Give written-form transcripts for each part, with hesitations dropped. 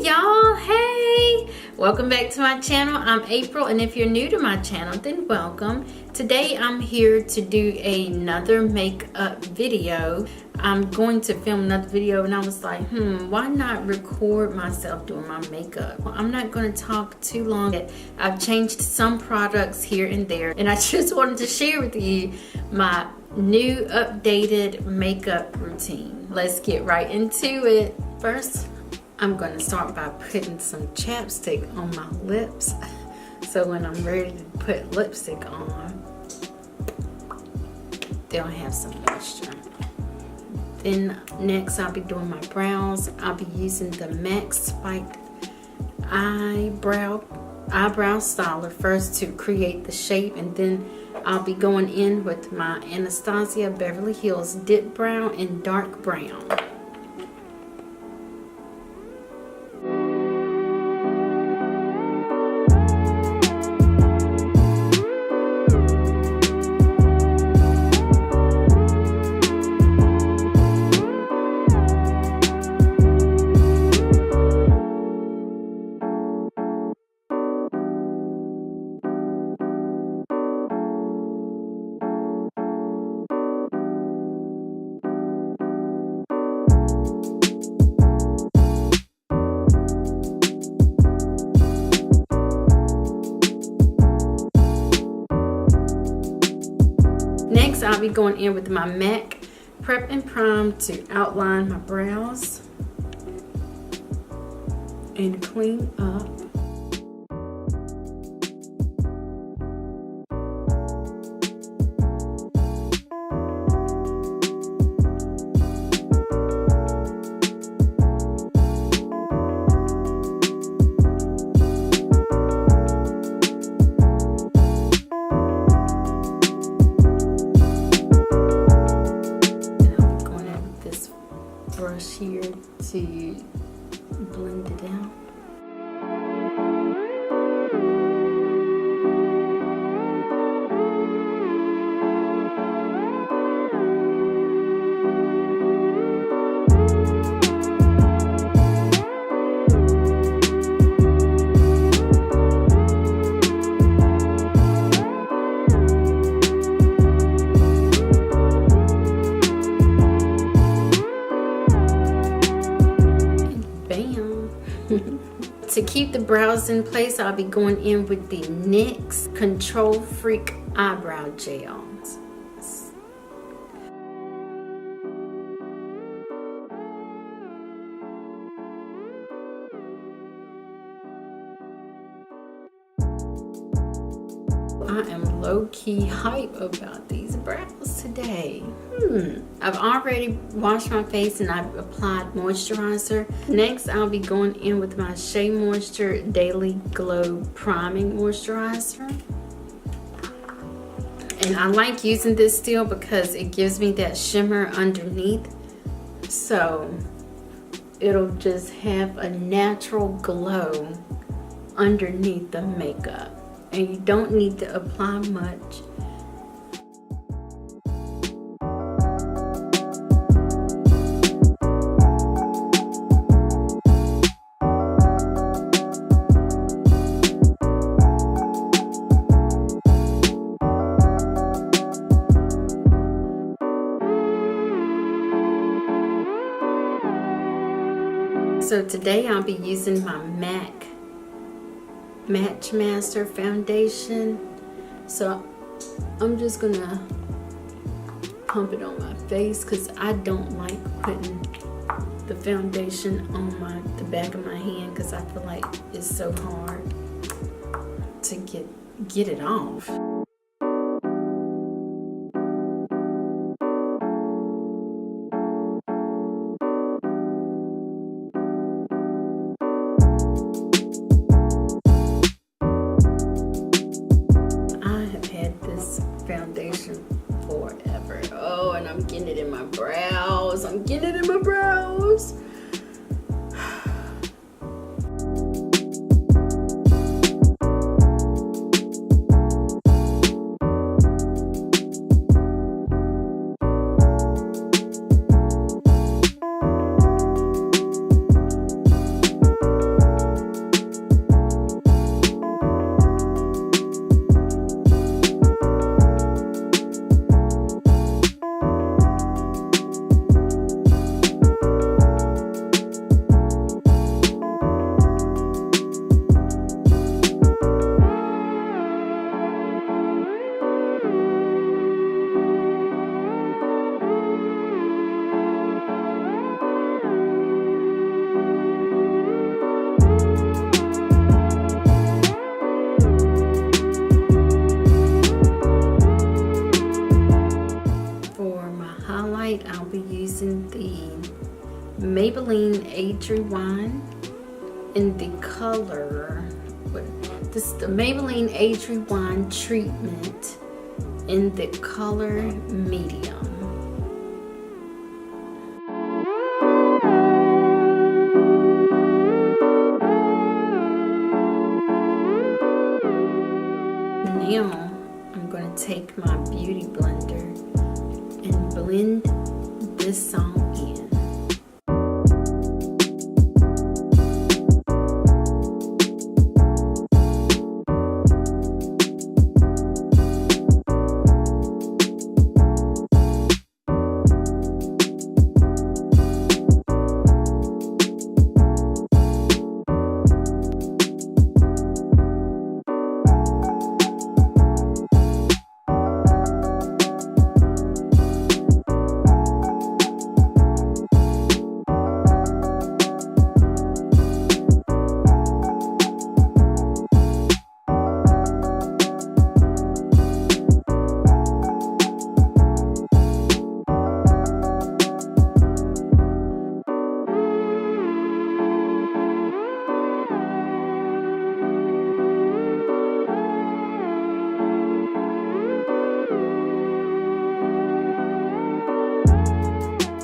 y'all, hey, welcome back to my channel. I'm April, and if you're new to my channel, then welcome. Today I'm here to do another makeup video. I'm going to film another video, and I was like, why not record myself doing my makeup? Well, I'm not going to talk too long. I've changed some products here and there, and I just wanted to share with you my new updated makeup routine. Let's get right into it. First, I'm going to start by putting some chapstick on my lips, so when I'm ready to put lipstick on, they'll have some moisture. Then next I'll be doing my brows. I'll be using the MAC Spiked eyebrow styler first to create the shape, and then I'll be going in with my Anastasia Beverly Hills Dip Brown in dark brown. Next, I'll be going in with my MAC Prep and Prime to outline my brows and clean up. Brush here to blend it out. To keep the brows in place, I'll be going in with the NYX Control Freak Eyebrow Gel. I am low-key hype about these brows today. I've already washed my face and I've applied moisturizer. Next, I'll be going in with my Shea Moisture Daily Glow Priming Moisturizer. And I like using this still because it gives me that shimmer underneath. So it'll just have a natural glow underneath the makeup. And you don't need to apply much. So today I'll be using my MAC Match Master foundation. So I'm just gonna pump it on my face because I don't like putting the foundation on the back of my hand because I feel like it's so hard to get it off. Foundation forever. Oh, and I'm getting it in my brows. I'm getting it in my brows. Maybelline Age Rewind in the color, this is the Maybelline Age Rewind treatment in the color medium. Now I'm going to take my beauty blender and blend this song in.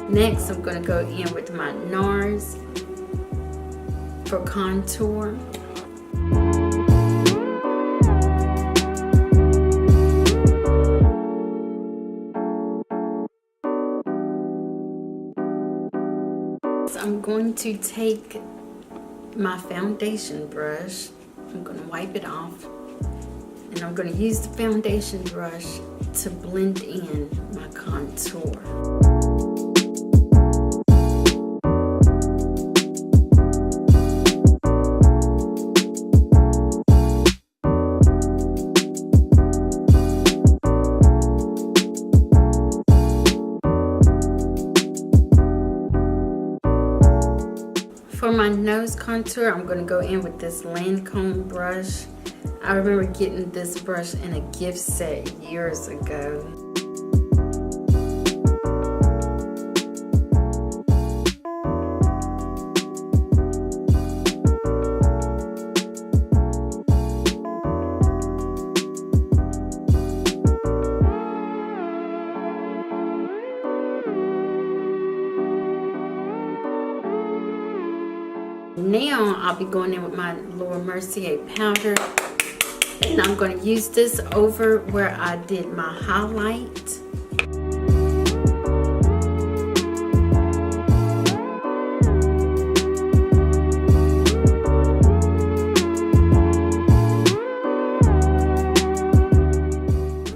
Next, I'm going to go in with my NARS for contour. So I'm going to take my foundation brush, I'm going to wipe it off, and I'm going to use the foundation brush to blend in my contour. For my nose contour, I'm going to go in with this Lancome brush. I remember getting this brush in a gift set years ago. Now I'll be going in with my Laura Mercier powder, and I'm going to use this over where I did my highlight.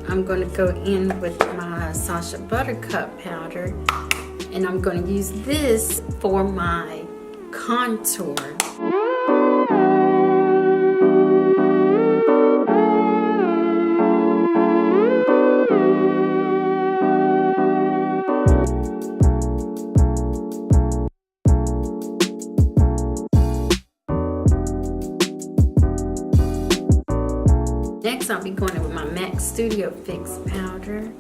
I'm going to go in with my Sacha Buttercup powder, and I'm going to use this for my contour. Next, I'll be going in with my MAC Studio Fix powder,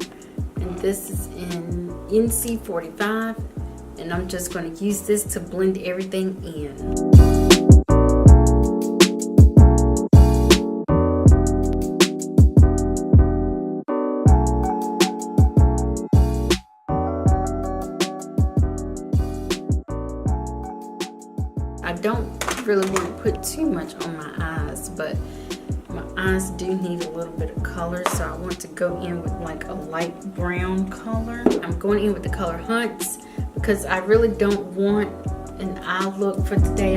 and this is in NC45. And I'm just going to use this to blend everything in. I don't really want to put too much on my eyes, but my eyes do need a little bit of color, so I want to go in with like a light brown color. I'm going in with the color Hunts, because I really don't want an eye look for today.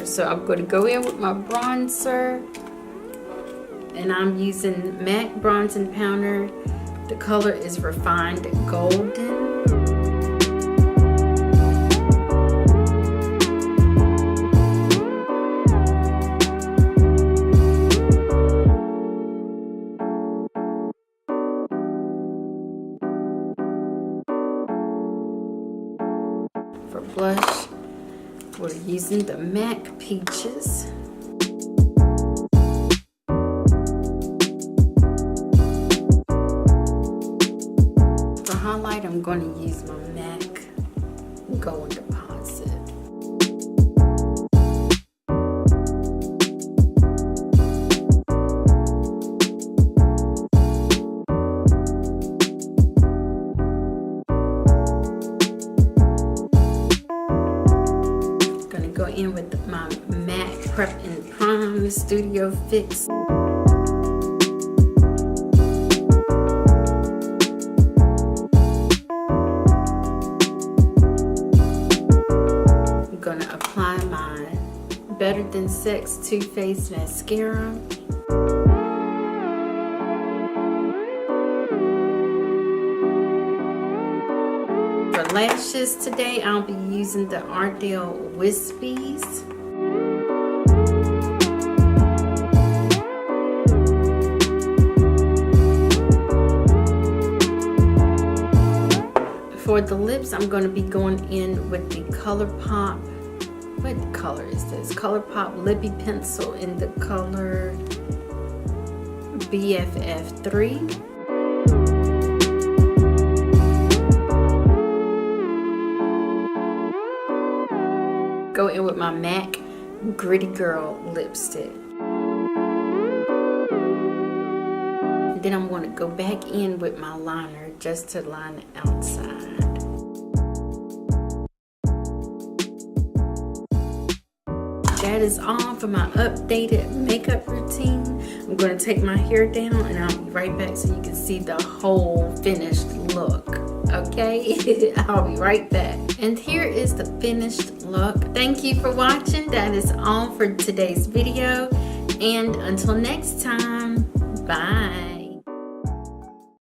So I'm going to go in with my bronzer, and I'm using MAC Bronzing Powder. The color is Refined Golden. For blush, we're using the MAC Peaches. highlight, I'm going to use my MAC Gold Deposit. Going to go in with my MAC Prep and Prime Studio Fix. Gonna apply my Better Than Sex Too Faced mascara. For lashes today, I'll be using the Ardell Wispies. For the lips, I'm going to be going in with the ColourPop. What color is this? ColourPop Lippy Pencil in the color BFF3. Go in with my MAC Gritty Girl lipstick. Then I'm going to go back in with my liner just to line the outside. That is all for my updated makeup routine. I'm going to take my hair down and I'll be right back so you can see the whole finished look. Okay, I'll be right back. And here is the finished look. Thank you for watching. That is all for today's video. And until next time, bye.